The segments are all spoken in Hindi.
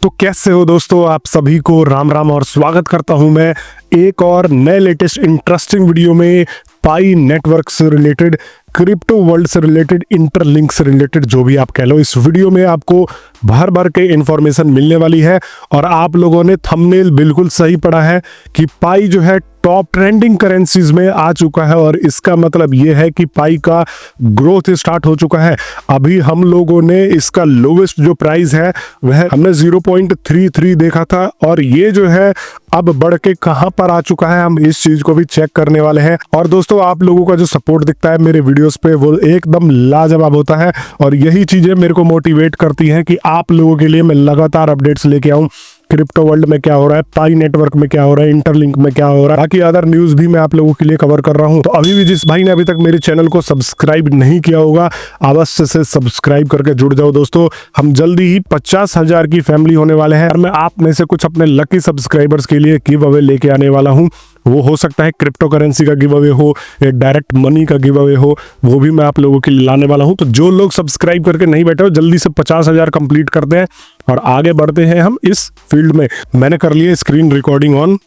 तो कैसे हो दोस्तों, आप सभी को राम राम और स्वागत करता हूं मैं एक और नए लेटेस्ट इंटरेस्टिंग वीडियो में। पाई नेटवर्क से रिलेटेड, क्रिप्टो वर्ल्ड से रिलेटेड, इंटरलिंक से रिलेटेड, जो भी आप कह लो, इस वीडियो में आपको भर भर के इंफॉर्मेशन मिलने वाली है। और आप लोगों ने थंबनेल बिल्कुल सही पढ़ा है कि पाई जो है टॉप ट्रेंडिंग करेंसीज में आ चुका है। और इसका मतलब ये है कि पाई का ग्रोथ स्टार्ट हो चुका है। अभी हम लोगों ने इसका लोवेस्ट जो प्राइस है वह हमने 0.33 देखा था, और ये जो है अब बढ़ के कहां पर आ चुका है, हम इस चीज को भी चेक करने वाले हैं। और दोस्तों, आप लोगों का जो सपोर्ट दिखता है मेरे वीडियोस पे वो एकदम लाजवाब होता है, और यही चीजें मेरे को मोटिवेट करती हैं कि आप लोगों के लिए मैं लगातार अपडेट्स लेके आऊं। क्रिप्टो वर्ल्ड में क्या हो रहा है, पाई नेटवर्क में क्या हो रहा है, इंटरलिंक में क्या हो रहा है, बाकी अदर न्यूज भी मैं आप लोगों के लिए कवर कर रहा हूं। तो अभी भी जिस भाई ने अभी तक मेरे चैनल को सब्सक्राइब नहीं किया होगा, अवश्य से सब्सक्राइब करके जुड़ जाओ दोस्तों। हम जल्दी ही 50,000 की फैमिली होने वाले हैं, और मैं आप में से कुछ अपने लकी सब्सक्राइबर्स के लिए गिव अवे लेके आने वाला हूं। वो हो सकता है क्रिप्टो करेंसी का गिव अवे हो या डायरेक्ट मनी का गिव अवे हो, वो भी मैं आप लोगों के लिए लाने वाला हूं। तो जो लोग सब्सक्राइब करके नहीं बैठे हो, जल्दी से 50,000 कंप्लीट करते हैं और आगे बढ़ते हैं हम इस फील्ड में। मैंने कर लिया स्क्रीन रिकॉर्डिंग ऑन,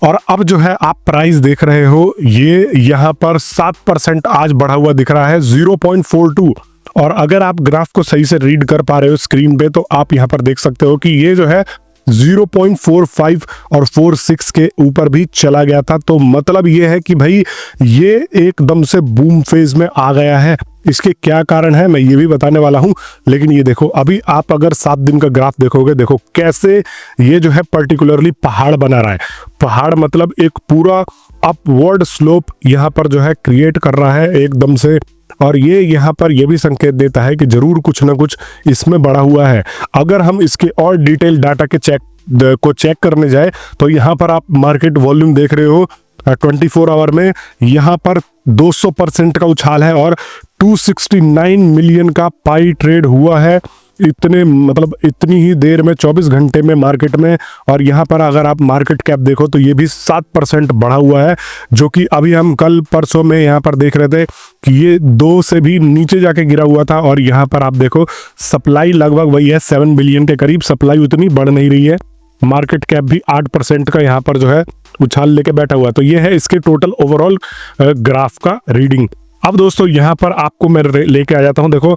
और अब जो है आप प्राइस देख रहे हो, ये यहाँ पर 7% आज बढ़ा हुआ दिख रहा है, 0.42। और अगर आप ग्राफ को सही से रीड कर पा रहे हो स्क्रीन पे, तो आप यहाँ पर देख सकते हो कि ये जो है 0.45 और 46 के ऊपर भी चला गया था। तो मतलब ये है कि भाई ये एकदम से बूम फेज में आ गया है। इसके क्या कारण है मैं ये भी बताने वाला हूं, लेकिन ये देखो, अभी आप अगर 7 दिन का ग्राफ देखोगे, देखो कैसे ये जो है पर्टिकुलरली पहाड़ बना रहा है। पहाड़ मतलब एक पूरा अपवर्ड स्लोप यहाँ पर जो है क्रिएट कर रहा है एकदम से। और ये यहाँ पर ये भी संकेत देता है कि जरूर कुछ ना कुछ इसमें बढ़ा हुआ है। अगर हम इसके और डिटेल डाटा के चेक करने जाए, तो यहाँ पर आप मार्केट वॉल्यूम देख रहे हो 24 आवर में यहाँ पर 200% का उछाल है, और 269 मिलियन का पाई ट्रेड हुआ है इतनी ही देर में, 24 घंटे में मार्केट में। और यहाँ पर अगर आप मार्केट कैप देखो तो ये भी 7% बढ़ा हुआ है, जो कि अभी हम कल परसों में यहाँ पर देख रहे थे कि ये 2 से भी नीचे जाके गिरा हुआ था। और यहाँ पर आप देखो सप्लाई लगभग वही है, 7 बिलियन के करीब। सप्लाई उतनी बढ़ नहीं रही है, मार्केट कैप भी 8% का यहाँ पर जो है उछाल लेके बैठा हुआ। तो ये है इसके टोटल ओवरऑल ग्राफ का रीडिंग। अब दोस्तों यहाँ पर आपको मैं लेके आ जाता हूँ, देखो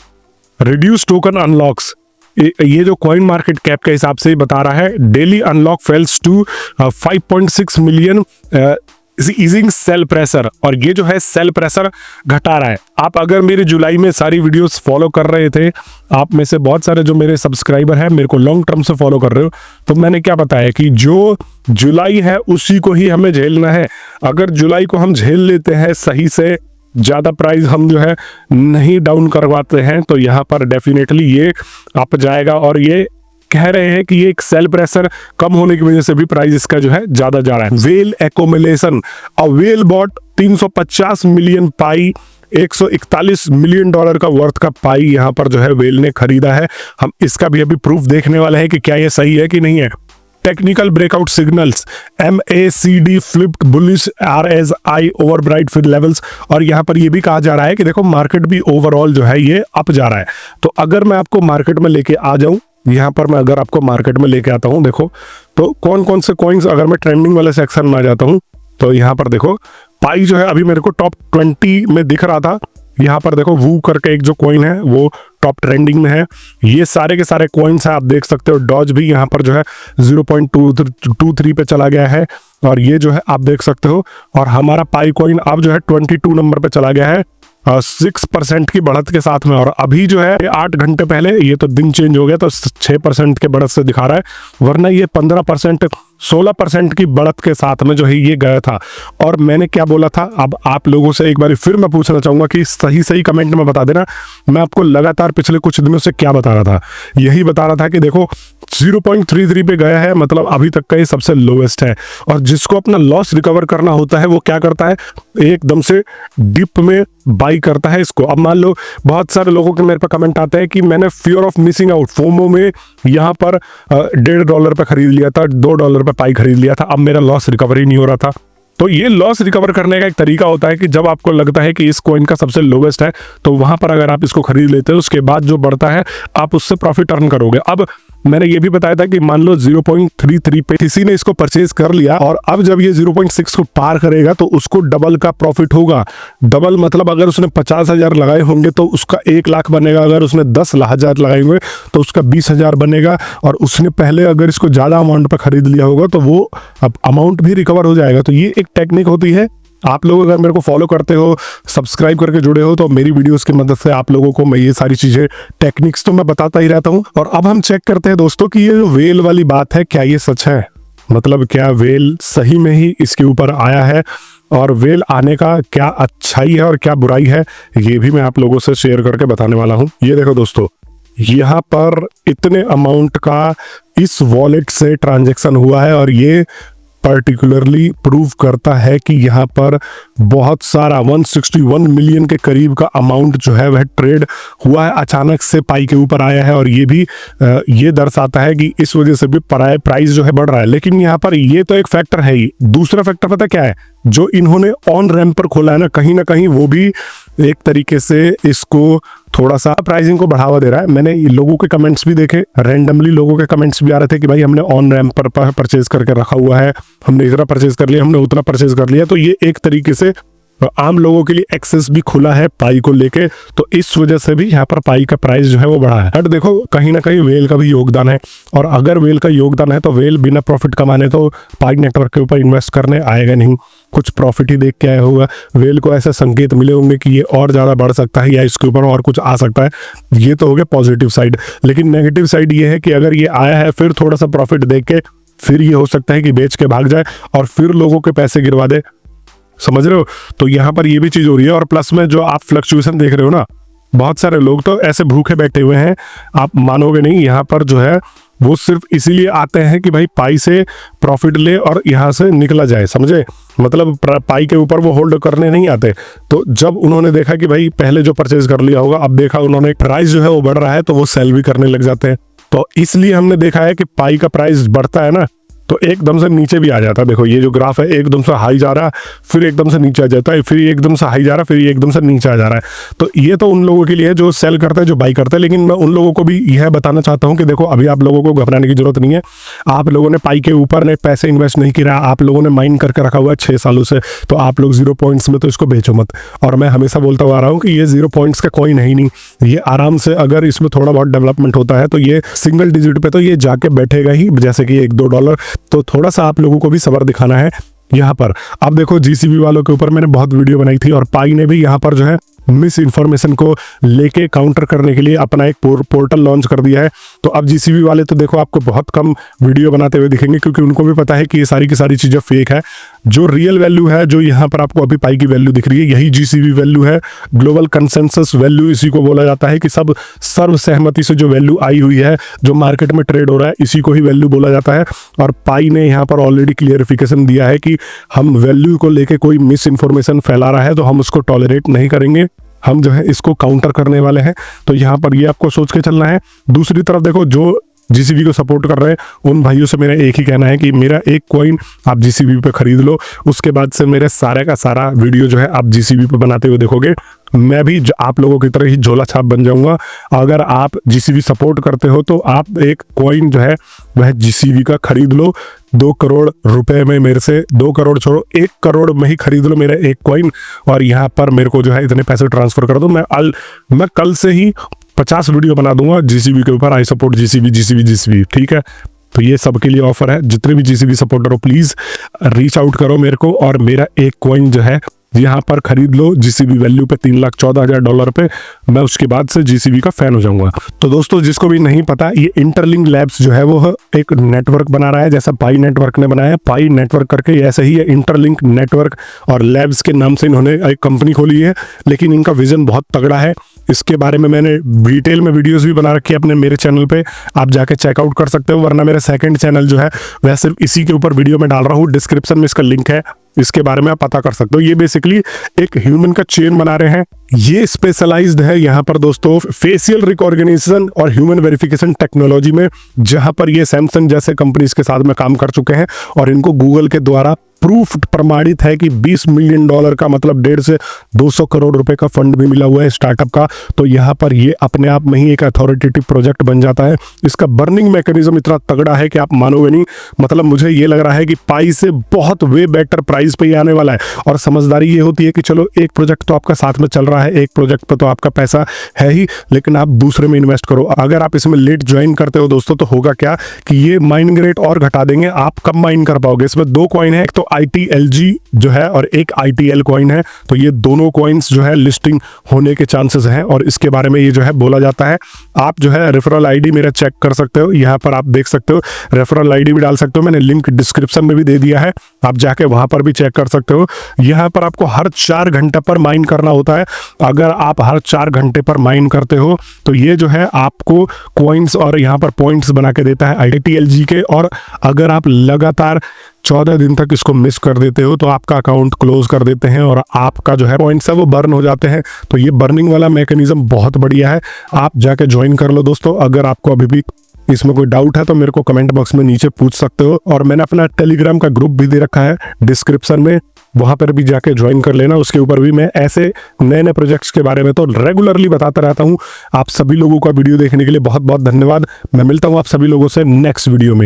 रिड्यूस टोकन अनलॉक्स, ये जो कॉइन मार्केट कैप के हिसाब से बता रहा है, daily unlock falls to 5.6 million easing sell pressure. और ये जो है सेल प्रेशर घटा रहा है। आप अगर मेरे जुलाई में सारी वीडियोस फॉलो कर रहे थे, आप में से बहुत सारे जो मेरे सब्सक्राइबर हैं, मेरे को लॉन्ग टर्म से फॉलो कर रहे हो, तो मैंने क्या बताया कि जो जुलाई है उसी को ही हमें झेलना है। अगर जुलाई को हम झेल लेते हैं सही से, ज़्यादा प्राइस हम जो है नहीं डाउन करवाते हैं, तो यहाँ पर डेफिनेटली ये अप जाएगा। और ये कह रहे हैं कि ये एक सेल प्रेशर कम होने की वजह से भी प्राइस इसका जो है ज्यादा जा रहा है। Whale accumulation, whale bought 350 million Pi, 141 million dollar का वर्थ का पाई यहाँ पर जो है वेल ने खरीदा है। हम इसका भी अभी प्रूफ देखने वाले हैं कि क्या ये सही है कि नहीं है। Technical breakout signals, MACD flipped bullish RSI ओवरब्राइट फिर लेवल्स। और यहाँ पर ये भी कहा जा रहा है कि देखो मार्केट भी ओवरऑल जो है ये अप जा रहा है। तो अगर मैं आपको मार्केट में लेके आ जाऊं, यहाँ पर मैं अगर आपको मार्केट में लेके आता हूँ, देखो तो कौन कौन से कॉइन्स, अगर मैं ट्रेंडिंग वाले सेक्शन में आ जाता हूँ, तो यहाँ पर देखो पाई जो है अभी मेरे को टॉप 20 में दिख रहा था। यहाँ पर देखो वू करके एक जो कॉइन है वो टॉप ट्रेंडिंग में है। ये सारे के सारे कॉइन्स हैं, आप देख सकते हो। डॉज भी यहाँ पर जो है 0.23 पे चला गया है, और ये जो है आप देख सकते हो। और हमारा पाई कॉइन अब जो है 22 नंबर पे चला गया है 6% की बढ़त के साथ में। और अभी जो है 8 घंटे पहले, ये तो दिन चेंज हो गया तो 6% के बढ़त से दिखा रहा है, वरना ये 15% 16% की बढ़त के साथ में जो है ये गया था। और मैंने क्या बोला था, अब आप लोगों से एक बार फिर मैं पूछना चाहूंगा कि सही कमेंट में बता देना। मैं आपको लगातार पिछले कुछ दिनों से क्या बता रहा था, यही बता रहा था कि देखो 0.33 पे गया है, मतलब अभी तक का ये सबसे लोवेस्ट है। और जिसको अपना लॉस रिकवर करना होता है वो क्या करता है, एकदम से डिप में बाई करता है इसको। अब मान लो बहुत सारे लोगों के मेरे पे कमेंट आते हैं कि मैंने fear of missing out, FOMO में यहाँ पर $1.5 पे खरीद लिया था, $2 पे पाई खरीद लिया था, अब मेरा लॉस रिकवरी नहीं हो रहा था। तो ये लॉस रिकवर करने का एक तरीका होता है कि जब आपको लगता है कि इस कॉइन का सबसे लोवेस्ट है, तो वहां पर अगर आप इसको खरीद लेते हो, उसके बाद जो बढ़ता है आप उससे प्रॉफिट अर्न करोगे। अब मैंने ये भी बताया था कि मान लो 0.33 पे किसी ने इसको परचेज कर लिया और अब जब ये 0.6 को पार करेगा तो उसको डबल का प्रॉफिट होगा। डबल मतलब अगर उसने 50,000 लगाए होंगे तो उसका 1 लाख बनेगा, अगर उसने 10,000 लगाए होंगे तो उसका 20,000 बनेगा, और उसने पहले अगर इसको ज्यादा अमाउंट पर खरीद लिया होगा तो वो अब अमाउंट भी रिकवर हो जाएगा। तो ये एक टेक्निक होती है। आप लोग अगर मेरे को फॉलो करते हो, सब्सक्राइब करके जुड़े हो, तो मेरी वीडियोस की मदद से आप लोगों को मैं ये सारी चीजें, टेक्निक्स तो मैं बताता ही रहता हूँ। और अब हम चेक करते हैं दोस्तों कि ये जो वेल वाली बात है, क्या ये सच है? मतलब क्या वेल सही में ही इसके ऊपर आया है, और वेल आने का क्या अच्छाई है और क्या बुराई है, ये भी मैं आप लोगों से शेयर करके बताने वाला हूँ। ये देखो दोस्तों, यहाँ पर इतने अमाउंट का इस वॉलेट से ट्रांजैक्शन हुआ है, और ये पर्टिकुलरली प्रूव करता है कि यहाँ पर बहुत सारा 161 मिलियन के करीब का अमाउंट जो है वह ट्रेड हुआ है, अचानक से पाई के ऊपर आया है। और ये भी ये दर्शाता है कि इस वजह से भी प्राइस जो है बढ़ रहा है। लेकिन यहाँ पर ये तो एक फैक्टर है ही, दूसरा फैक्टर पता क्या है? जो इन्होंने ऑन रैंप पर खोला है ना कहीं वो भी एक तरीके से इसको थोड़ा सा प्राइसिंग को बढ़ावा दे रहा है। मैंने लोगों के कमेंट्स भी देखे, रैंडमली लोगों के कमेंट्स भी आ रहे थे कि भाई हमने ऑन रैंप पर परचेज करके रखा हुआ है, हमने इतना परचेज कर लिया, हमने उतना परचेज कर लिया। तो ये एक तरीके से आम लोगों के लिए एक्सेस भी खुला है पाई को लेके, तो इस वजह से भी यहाँ पर पाई का प्राइस जो है वो बढ़ा है। बट देखो कहीं ना कहीं वेल का भी योगदान है, और अगर वेल का योगदान है तो वेल बिना प्रॉफिट कमाने तो पाई नेटवर्क के ऊपर इन्वेस्ट करने आएगा नहीं, कुछ प्रॉफिट ही देख के आया होगा। वेल को ऐसे संकेत मिले होंगे कि ये और ज्यादा बढ़ सकता है या इसके ऊपर और कुछ आ सकता है। ये तो हो गया पॉजिटिव साइड। लेकिन नेगेटिव साइड ये है कि अगर ये आया है फिर थोड़ा सा प्रॉफिट देख के फिर ये हो सकता है कि बेच के भाग जाए और फिर लोगों के पैसे गिरवा दे, समझ रहे हो? तो यहाँ पर ये भी चीज हो रही है। और प्लस में जो आप फ्लक्चुएशन देख रहे हो ना, बहुत सारे लोग तो ऐसे भूखे बैठे हुए हैं, आप मानोगे नहीं। यहाँ पर जो है वो सिर्फ इसीलिए आते हैं कि भाई पाई से प्रॉफिट ले और यहाँ से निकला जाए, समझे? मतलब पाई के ऊपर वो होल्ड करने नहीं आते। तो जब उन्होंने देखा कि भाई पहले जो परचेज कर लिया होगा, अब देखा उन्होंने प्राइस जो है वो बढ़ रहा है, तो वो सेल भी करने लग जाते हैं। तो इसलिए हमने देखा है कि पाई का प्राइस बढ़ता है ना तो एकदम से नीचे भी आ जाता है। देखो ये जो ग्राफ है एकदम से हाई जा रहा है, फिर एकदम से नीचे आ जाता है, फिर एकदम से हाई जा रहा है, फिर एकदम से नीचे आ जा रहा है। तो ये तो उन लोगों के लिए जो सेल करते हैं, जो बाई करते हैं। लेकिन मैं उन लोगों को भी यह बताना चाहता हूं कि देखो अभी आप लोगों को घबराने की जरूरत नहीं है। आप लोगों ने पाई के ऊपर ने पैसे इन्वेस्ट नहीं किया, आप लोगों ने माइन करके रखा हुआ है 6 सालों से, तो आप लोग 0 पॉइंट्स में तो इसको बेचो मत। और मैं हमेशा बोलता हुआ आ रहा हूँ कि ये 0 पॉइंट्स का कॉइन है ही नहीं। ये आराम से अगर इसमें थोड़ा बहुत डेवलपमेंट होता है तो ये सिंगल डिजिट पे तो ये जाके बैठेगा ही, जैसे कि 1-2 डॉलर। तो थोड़ा सा लोगों को भी सब्र दिखाना है यहाँ पर। अब देखो जीसीबी वालों के ऊपर मैंने बहुत वीडियो बनाई थी, और पाई ने भी यहाँ पर जो है मिस इन्फॉर्मेशन को लेके काउंटर करने के लिए अपना एक पोर्टल लॉन्च कर दिया है। तो अब जीसीबी वाले तो देखो आपको बहुत कम वीडियो बनाते हुए दिखेंगे, क्योंकि उनको भी पता है कि ये सारी की सारी चीजें फेक है। जो रियल वैल्यू है, जो यहाँ पर आपको अभी पाई की वैल्यू दिख रही है, यही जीसीबी वैल्यू है। ग्लोबल कंसेंसस वैल्यू इसी को बोला जाता है कि सब सर्व सहमति से जो वैल्यू आई हुई है, जो मार्केट में ट्रेड हो रहा है, इसी को ही वैल्यू बोला जाता है। और पाई ने यहाँ पर ऑलरेडी क्लियरिफिकेशन दिया है कि हम वैल्यू को लेके कोई मिस इन्फॉर्मेशन फैला रहा है तो हम उसको टॉलरेट नहीं करेंगे, हम जो है इसको काउंटर करने वाले हैं। तो यहाँ पर ये आपको सोच के चलना है। दूसरी तरफ देखो जो जीसीबी को सपोर्ट कर रहे हैं उन भाइयों से मेरा एक ही कहना है कि मेरा एक कॉइन आप जीसीबी पे खरीद लो, उसके बाद से मेरे सारे का सारा वीडियो जो है आप जीसीबी पे बनाते हुए देखोगे। मैं भी आप लोगों की तरह ही झोला छाप बन जाऊंगा। अगर आप जीसीबी सपोर्ट करते हो तो आप एक कॉइन जो है वह जीसीबी का खरीद लो 2 करोड़ रुपए में, मेरे से 2 करोड़ छोड़ो 1 करोड़ में ही खरीद लो मेरा एक कॉइन, और यहाँ पर मेरे को जो है इतने पैसे ट्रांसफर कर दो। मैं कल से ही 50 वीडियो बना दूंगा जीसीबी के ऊपर, आई सपोर्ट जीसीबी, ठीक है? तो ये सबके लिए ऑफर है। जितने भी जीसीबी सपोर्टर हो प्लीज रीच आउट करो मेरे को, और मेरा एक कॉइन जो है यहाँ पर खरीद लो जीसीबी वैल्यू पे $3,14,000 पे। मैं उसके बाद से जीसीबी का फैन हो जाऊंगा। तो दोस्तों जिसको भी नहीं पता, ये इंटरलिंक लैब्स जो है वो एक नेटवर्क बना रहा है, जैसा पाई नेटवर्क ने बनाया। पाई नेटवर्क करके ऐसे ही है इंटरलिंक नेटवर्क, और लैब्स के नाम से इन्होंने एक कंपनी खोली है। लेकिन इनका विजन बहुत तगड़ा है। इसके बारे में मैंने डिटेल में वीडियोस भी बना रखी है अपने मेरे चैनल पे, आप जाके चेकआउट कर सकते हो। वरना मेरा सेकंड चैनल जो है वह सिर्फ इसी के ऊपर वीडियो में डाल रहा हूँ, डिस्क्रिप्शन में इसका लिंक है, इसके बारे में आप पता कर सकते हो। ये बेसिकली एक ह्यूमन का चेन बना रहे हैं। ये स्पेशलाइज्ड है यहाँ पर दोस्तों फेशियल रिकॉग्निशन और ह्यूमन वेरिफिकेशन टेक्नोलॉजी में, जहां पर ये सैमसंग जैसे कंपनीज के साथ में काम कर चुके हैं और इनको गूगल के द्वारा प्रूफ प्रमाणित है कि $20 मिलियन का मतलब 150 से 200 करोड़ रुपए का फंड भी मिला हुआ है स्टार्टअप का। तो यहाँ पर ये अपने आप में ही एक अथॉरिटेटिव प्रोजेक्ट बन जाता है। इसका बर्निंग मैकेनिज्म इतना तगड़ा है कि आप मानोगे नहीं। मतलब मुझे ये लग रहा है कि पाई से बहुत वे बेटर प्राइस पे ये आने वाला है। और समझदारी ये होती है कि चलो एक प्रोजेक्ट तो आपका साथ में चल रहा है, एक प्रोजेक्ट पे तो आपका पैसा है ही, लेकिन आप दूसरे में इन्वेस्ट करो। अगर आप इसमें लेट ज्वाइन करते हो दोस्तों तो होगा क्या कि ये माइनिंग रेट और घटा देंगे, आप कम माइन कर पाओगे। इसमें 2 कॉइन है, एक तो ITLG जो है और एक ITL कॉइन है। तो ये दोनों कॉइन्स जो है लिस्टिंग होने के चांसेस हैं और इसके बारे में ये जो है बोला जाता है। आप जो है रेफरल आईडी मेरा चेक कर सकते हो, यहाँ पर आप देख सकते हो, रेफरल आईडी भी डाल सकते हो, मैंने लिंक डिस्क्रिप्शन में भी दे दिया है, आप जाके वहां पर भी चेक कर सकते हो। यहाँ पर आपको हर 4 घंटे पर माइन करना होता है। अगर आप हर 4 घंटे पर माइन करते हो तो ये जो है आपको कॉइन्स और यहाँ पर पॉइंट्स बना के देता है ITLG के। और अगर आप लगातार 14 दिन तक इसको मिस कर देते हो तो आपका अकाउंट क्लोज कर देते हैं और आपका जो है पॉइंट्स है वो बर्न हो जाते हैं। तो ये बर्निंग वाला मैकेनिज्म बहुत बढ़िया है, आप जाके ज्वाइन कर लो दोस्तों। अगर आपको अभी भी इसमें कोई डाउट है तो मेरे को कमेंट बॉक्स में नीचे पूछ सकते हो। और मैंने अपना टेलीग्राम का ग्रुप भी दे रखा है डिस्क्रिप्शन में, वहां पर भी जाके ज्वाइन कर लेना। उसके ऊपर भी मैं ऐसे नए नए प्रोजेक्ट्स के बारे में तो रेगुलरली बताता रहता हूं। आप सभी लोगों का वीडियो देखने के लिए बहुत बहुत धन्यवाद। मैं मिलता हूं आप सभी लोगों से नेक्स्ट वीडियो में।